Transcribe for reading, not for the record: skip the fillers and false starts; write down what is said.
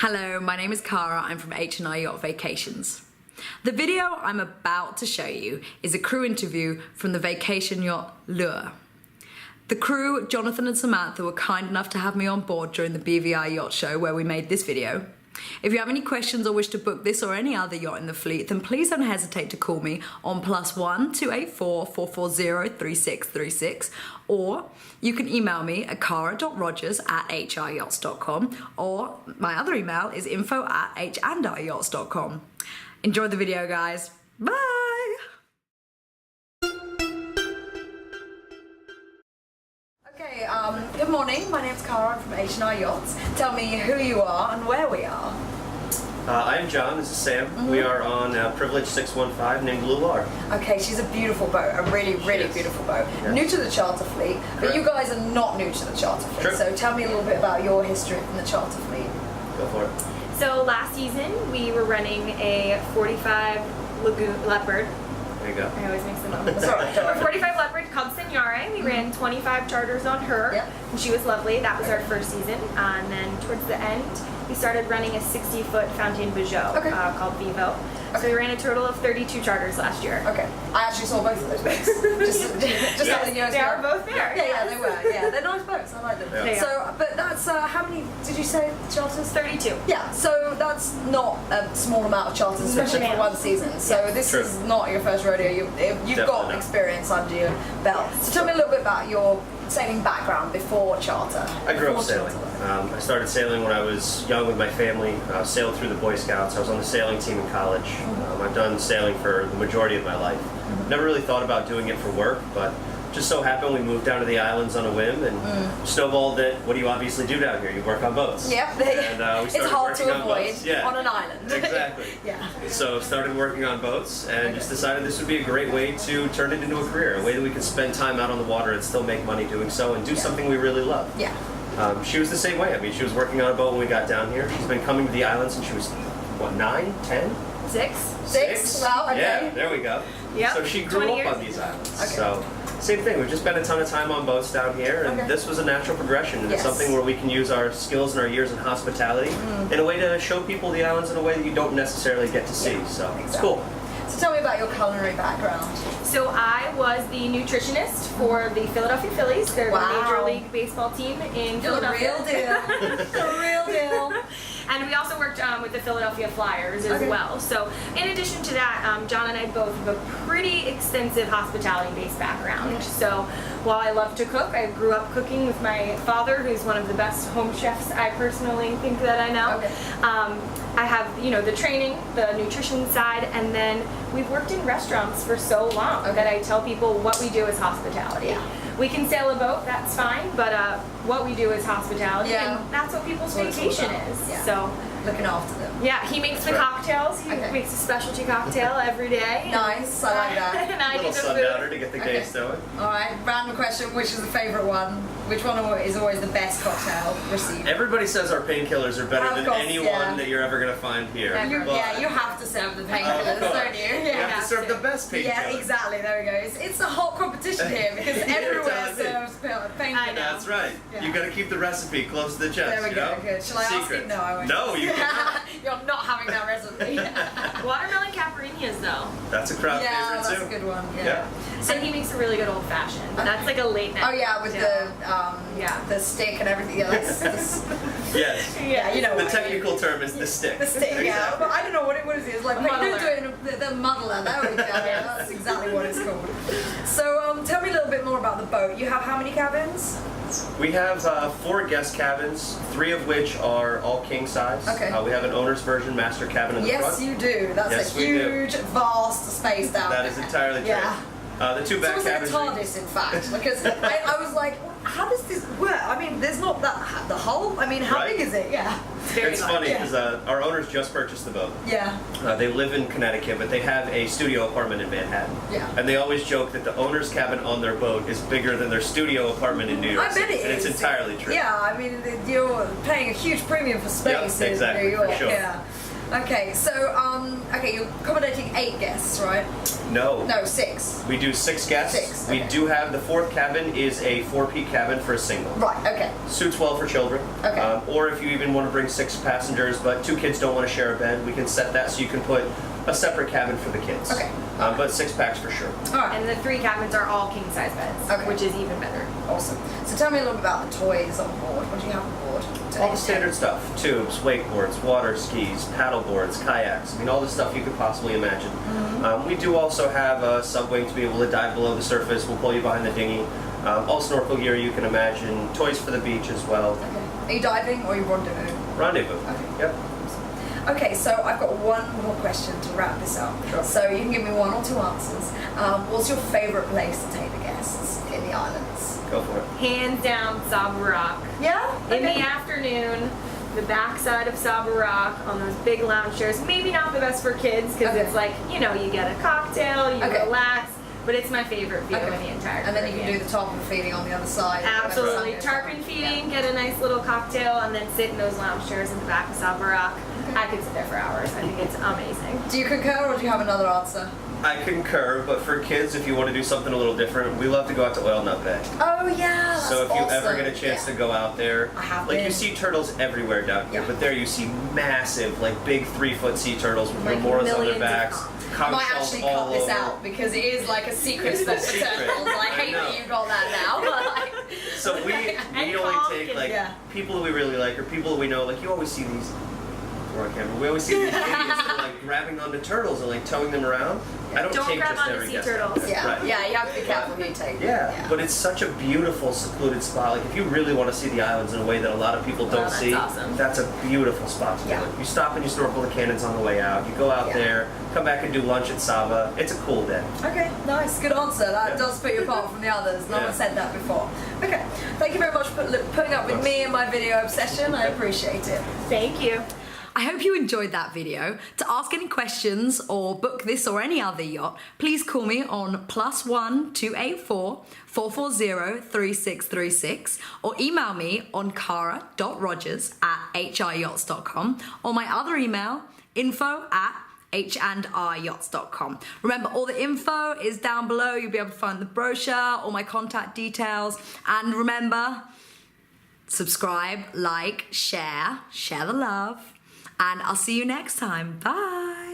Hello, my name is Cara. I'm from H&R Yacht Vacations. The video I'm about to show you is a crew interview from the vacation yacht LUAR. The crew, Jonathan and Samantha, were kind enough to have me on board during the BVI Yacht Show where we made this video. If you have any questions or wish to book this or any other yacht in the fleet, then please don't hesitate to call me on +1 284 440 3636, or you can email me at cara.rogers@hryachts.com, or my other email is info@h&ryachts.com. Enjoy the video, guys. Bye! Okay, good morning. My name's Cara. I'm from H&R Yachts. Tell me who you are and where we are. I'm John, this is Sam. We are on Privilege 615 named LUAR. Okay, she's a beautiful boat, a really beautiful boat. Yeah. New to the charter fleet, but you guys are not new to the charter fleet. True. So tell me a little bit about your history from the charter fleet. Go for it. So last season we were running a 45 Lagoon Leopard. There you go. I always mix them up. Sorry. A 45 Leopard called Signore. We ran 25 charters on her, Yep. and she was lovely. That was our first season. And then towards the end, we started running a 60-foot Fontaine Peugeot called Vivo. So we ran a total of 32 charters last year. Okay, I actually saw both of those boats. just Yes, letting you know. they are both there. Yeah, they were. Yeah, they're nice boats. I like them. Yeah. So, but that's how many did you say charters? 32. Yeah, so that's not a small amount of charters, especially for one season. So this True. is not your first rodeo. You've Definitely got not. experience under your belt. So tell me a little bit about your sailing background before charter. I grew up Before sailing. charter. I started sailing when I was young with my family. Sailed through the Boy Scouts. I was on the sailing team in college. I've done sailing for the majority of my life. Never really thought about doing it for work, but just so happened we moved down to the islands on a whim and snowballed that what do you obviously do down here? You work on boats. Yep, And we it's started hard working to on avoid boats. Yeah. on an island. Exactly. Yeah. So started working on boats and just decided this would be a great way to turn it into a career, a way that we could spend time out on the water and still make money doing so and do something we really love. Yeah. She was the same way. I mean, she was working on a boat when we got down here. She's been coming to the islands since she was, what, 9, 10? 6. Six? Wow, okay. Yeah, there we go. Yep. So she grew 20 up years. on these islands. Okay. So same thing. We've just spent a ton of time on boats down here, and Okay. this was a natural progression. And it's Yes. something where we can use our skills and our years in hospitality in a way to show people the islands in a way that you don't necessarily get to see. Yeah, So it's exactly. cool. So tell me about your culinary background. So I was the nutritionist for the Philadelphia Phillies. They're Wow. the Major League Baseball team in You're the Philadelphia. real deal. The real deal. And we also worked with the Philadelphia Flyers as Okay. well. So in addition to that, John and I both have a pretty extensive hospitality-based background. So while I love to cook, I grew up cooking with my father, who's one of the best home chefs I personally think that I know. Okay. I have, the training, the nutrition side, and then we've worked in restaurants for so long that I tell people what we do is hospitality. Yeah. We can sail a boat, that's fine, but what we do is hospitality, Yeah. and that's what people's That's what it's all vacation about. is. Yeah. So, Looking after them. yeah, he makes the That's right. cocktails. He Okay. makes a specialty cocktail every day. Nice, I like that. And I do Little the sundowner food. to get the Okay. day going. Alright, random question, which is the favourite one? Which one is always the best cocktail received? Everybody says our painkillers are better Of than course, anyone yeah. that you're ever going to find here. Ever. But- Yeah, you have to serve the painkillers, Of course. don't you? You have to serve the best painkillers. Yeah, exactly, there we go. It's a hot competition here because everywhere telling me. serves painkillers. I know. That's right. Yeah. You got to keep the recipe close to the chest. There we you go, know? good. Shall I ask Secret. you? No, I won't. No, you can't. You're not having that recipe. Watermelon caparinas, though. That's a crowd Yeah, favorite that's too. a good one. Yeah. Yeah. So he makes a really good old fashioned. That's like a late night. Oh yeah, with the stick and everything. Yeah, that's Yes. yeah, you know The what I mean. technical term is the stick. The stick, yeah. Exactly. But I don't know what it is. It's like A you muddler. do it in the muddler. There we go. That's exactly what it's called. So tell me a little bit more about the boat. You have how many cabins? We have 4 guest cabins, 3 of which are all king size. Okay. We have an owner's version master cabin in the Yes, front. you do. That's Yes, a we do. huge, vast space down That there. is entirely true. Yeah. The 2 It's back almost like a cabins. TARDIS, in fact, because I was like, how does this work? I mean, there's not the hull. I mean, how Right. big is it? Yeah. Very It's large. funny Yeah. because our owners just purchased the boat. Yeah. They live in Connecticut, but they have a studio apartment in Manhattan. Yeah. And they always joke that the owner's cabin on their boat is bigger than their studio apartment in New York I bet City. it And is. it's entirely true. Yeah, I mean, you're paying a huge premium for space in exactly, New York. for sure. Yeah. Okay, so okay, you're accommodating 8 guests, right? No. No, 6. We do 6 guests. 6, We okay. do have the 4th cabin is a 4-peak cabin for a single. Right. Okay. Suits well for children. Okay. Or if you even want to bring 6 passengers, but 2 kids don't want to share a bed, we can set that so you can put a separate cabin for the kids. Okay. But 6 packs for sure. All right. And the 3 cabins are all king size beds, Okay. which is even better. Awesome. So tell me a little bit about the toys on board. What do you have on board? All the standard stuff: tubes, wakeboards, water skis, paddle boards, kayaks. I mean, all the stuff you could possibly imagine. We do also have a subwing to be able to dive below the surface. We'll pull you behind the dinghy. All snorkel gear you can imagine. Toys for the beach as well. Okay. Are you diving or are you rendezvous? Rendezvous. Okay. Yep. Okay, so I've got one more question to wrap this up. Sure. So you can give me 1 or 2 answers. What's your favourite place to take the guests in the islands? Go for it. Hands down, Saba Rock. Yeah? In the afternoon, the backside of Saba Rock on those big lounge chairs. Maybe not the best for kids because Okay. it's like, you know, you get a cocktail, you Okay. relax, but it's my favorite view Okay. in the entire And then you can do Caribbean. the tarpon feeding on the other side. Absolutely. Yeah. Tarpon feeding, get a nice little cocktail, and then sit in those lounge chairs in the back of Saba Rock. I could sit there for hours. I think it's amazing. Do you concur or do you have another answer? I concur, but for kids, if you want to do something a little different, we love to go out to Oil Nut Bay. Oh yeah, that's So if you ever awesome. get a chance Yeah. to go out there, I have like been. you see turtles everywhere down here, Yeah. but there you see massive, like big 3-foot sea turtles with Like remoras on their millions of backs, pounds. I conch might shells actually all cut this over. out because it is like a secret spot for secret. turtles. I I hate know. that you got that now, but like. So we And only conch take and- like yeah. people that we really like or people that we know. Like you always see these. We're on camera. We always see these idiots that are like grabbing onto turtles and like towing them around. I don't Don't take grab just onto every sea guest out turtles. there. Yeah, Right. yeah, you have to be careful who you take. Yeah, but it's such a beautiful, secluded spot. Like if you really want to see the islands in a way that a lot of people don't that's see, awesome. that's a beautiful spot to Yeah. do it. You stop and you snorkel the cannons on the way out. You go out Yeah. there, come back and do lunch at Saba. It's a cool day. Okay, nice, good answer. That Yeah. does put you apart from the others. No Yeah. one said that before. Okay, thank you very much for putting up with me and my video obsession. I appreciate it. Thank you. I hope you enjoyed that video. To ask any questions or book this or any other yacht, please call me on +1 284 440 3636 or email me on cara.rogers@hryachts.com or my other email info@h&ryachts.com. Remember, all the info is down below. You'll be able to find the brochure, all my contact details, and remember, subscribe, like, share the love. And I'll see you next time. Bye.